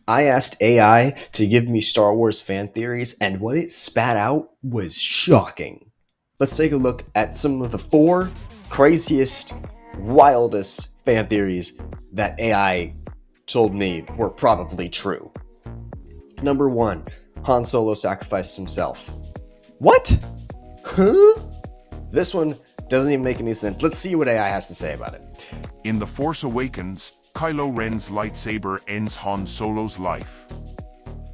I asked AI to give me Star Wars fan theories, and what it spat out was shocking. Let's take a look at some of the 4 craziest, wildest fan theories that AI told me were probably true. Number 1, Han Solo sacrificed himself. What? Huh? This one doesn't even make any sense. Let's see what AI has to say about it. In The Force Awakens, Kylo Ren's lightsaber ends Han Solo's life.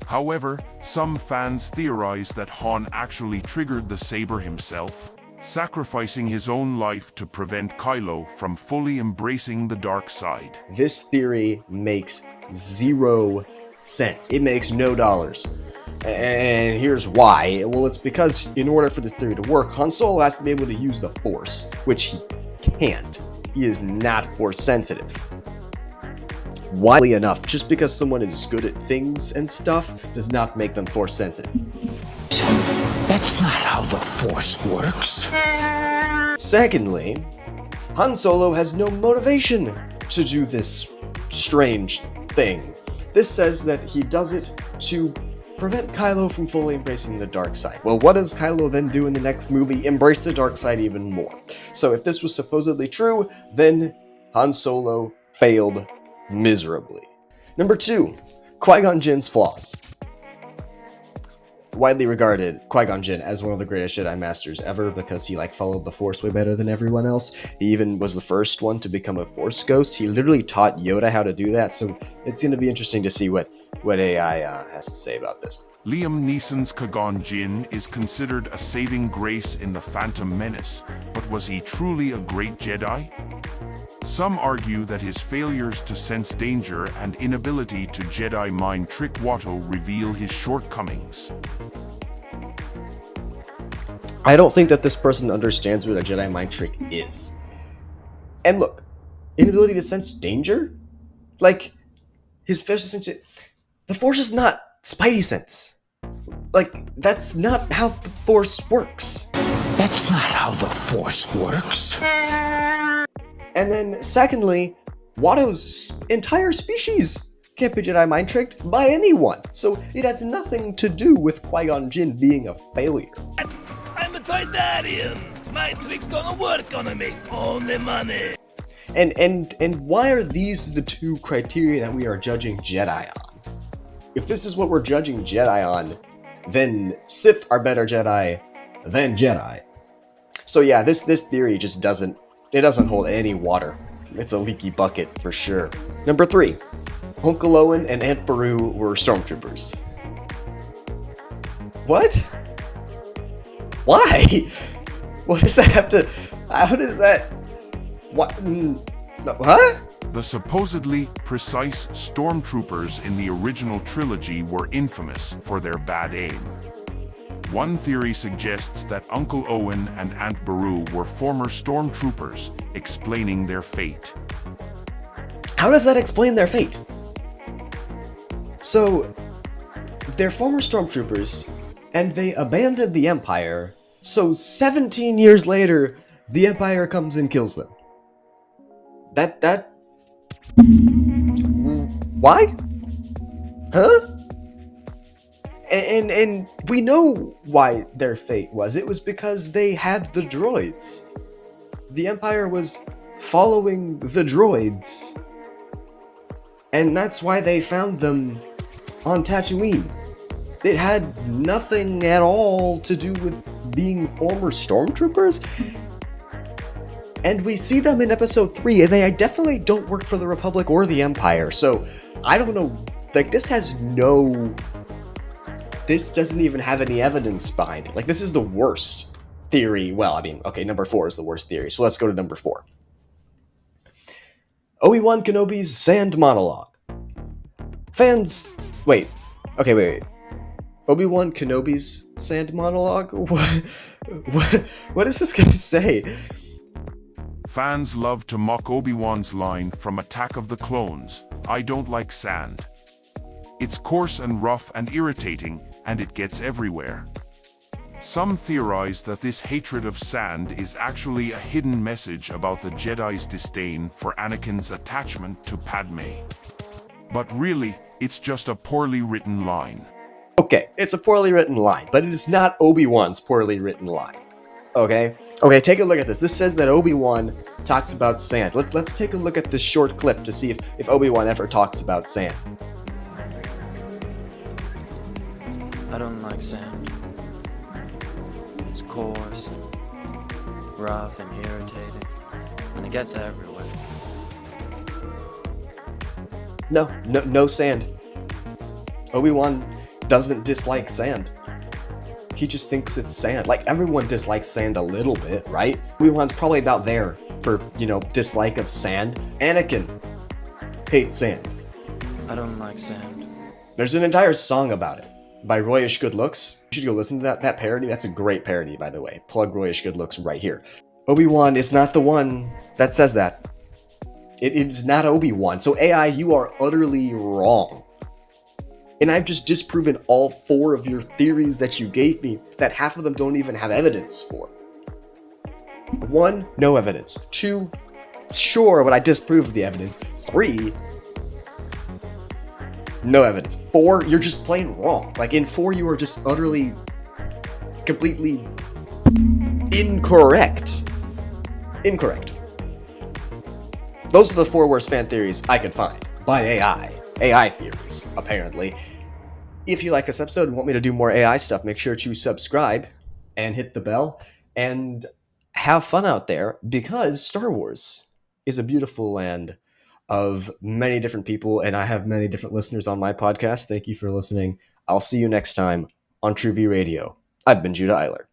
However, some fans theorize that Han actually triggered the saber himself, sacrificing his own life to prevent Kylo from fully embracing the dark side. This theory makes 0 sense. It makes no dollars. And here's why. Well, it's because in order for this theory to work, Han Solo has to be able to use the Force, which he can't. He is not Force sensitive. Widely enough, just because someone is good at things and stuff does not make them Force sensitive. That's not how the Force works. Secondly, Han Solo has no motivation to do this strange thing. This says that he does it to prevent Kylo from fully embracing the dark side. Well, what does Kylo then do in the next movie? Embrace the dark side even more. So if this was supposedly true, then Han Solo failed miserably. Number 2, Qui-Gon Jinn's flaws. Widely regarded Qui-Gon Jinn as one of the greatest Jedi Masters ever because he followed the Force way better than everyone else. He even was the first one to become a Force ghost. He literally taught Yoda how to do that, so it's going to be interesting to see what AI has to say about this. Liam Neeson's Qui-Gon Jinn is considered a saving grace in The Phantom Menace, but was he truly a great Jedi? Some argue that his failures to sense danger and inability to Jedi mind trick Watto reveal his shortcomings. I don't think that this person understands what a Jedi mind trick is. And look, inability to sense danger? His facial sense... The Force is not Spidey sense. That's not how the Force works. That's not how the Force works. And then, secondly, Watto's entire species can't be Jedi mind tricked by anyone. So it has nothing to do with Qui-Gon Jinn being a failure. I'm a Toydarian. Mind trick's gonna work on me. Only money. And why are these the 2 criteria that we are judging Jedi on? If this is what we're judging Jedi on, then Sith are better Jedi than Jedi. So yeah, this theory just doesn't hold any water. It's a leaky bucket for sure. Number 3, Uncle Owen and Aunt Beru were stormtroopers. What? Why? What does that have to... How does that... What? Huh? The supposedly precise stormtroopers in the original trilogy were infamous for their bad aim. One theory suggests that Uncle Owen and Aunt Beru were former stormtroopers, explaining their fate. How does that explain their fate? So, they're former stormtroopers, and they abandoned the Empire, so 17 years later, the Empire comes and kills them. Why? Huh? And we know why their fate was. It was because they had the droids. The Empire was following the droids. And that's why they found them on Tatooine. It had nothing at all to do with being former stormtroopers. And we see them in episode 3, and they definitely don't work for the Republic or the Empire. So, I don't know. This doesn't even have any evidence behind it. This is the worst theory. Well, okay, number 4 is the worst theory. So let's go to number 4. Obi-Wan Kenobi's sand monologue. Fans... Wait. Obi-Wan Kenobi's sand monologue? What is this gonna say? Fans love to mock Obi-Wan's line from Attack of the Clones, "I don't like sand." It's coarse and rough and irritating, and it gets everywhere. Some theorize that this hatred of sand is actually a hidden message about the Jedi's disdain for Anakin's attachment to Padme. But really, it's just a poorly written line. Okay, it's a poorly written line, but it is not Obi-Wan's poorly written line. Okay? Okay, take a look at this. This says that Obi-Wan talks about sand. Let's take a look at this short clip to see if Obi-Wan ever talks about sand. I don't like sand. It's coarse, and rough, and irritating, and it gets everywhere. No sand. Obi-Wan doesn't dislike sand. He just thinks it's sand. Like, everyone dislikes sand a little bit, right? Obi-Wan's probably about there for, dislike of sand. Anakin hates sand. I don't like sand. There's an entire song about it by Royish Good Looks. You should go listen to that parody. That's a great parody, by the way. Plug Royish Good Looks right here. Obi-Wan is not the one that says that. It's not Obi-Wan. So AI, you are utterly wrong. And I've just disproven all 4 of your theories that you gave me that half of them don't even have evidence for. 1, no evidence. 2, sure, but I disproved the evidence. 3, no evidence. 4, you're just plain wrong. Like, in 4, you are just utterly, completely incorrect. Incorrect. Those are the 4 worst fan theories I could find by AI. AI theories, apparently. If you like this episode and want me to do more AI stuff, make sure to subscribe and hit the bell and have fun out there, because Star Wars is a beautiful land of many different people, and I have many different listeners on my podcast. Thank you for listening. I'll see you next time on True V Radio. I've been Judah Eyler.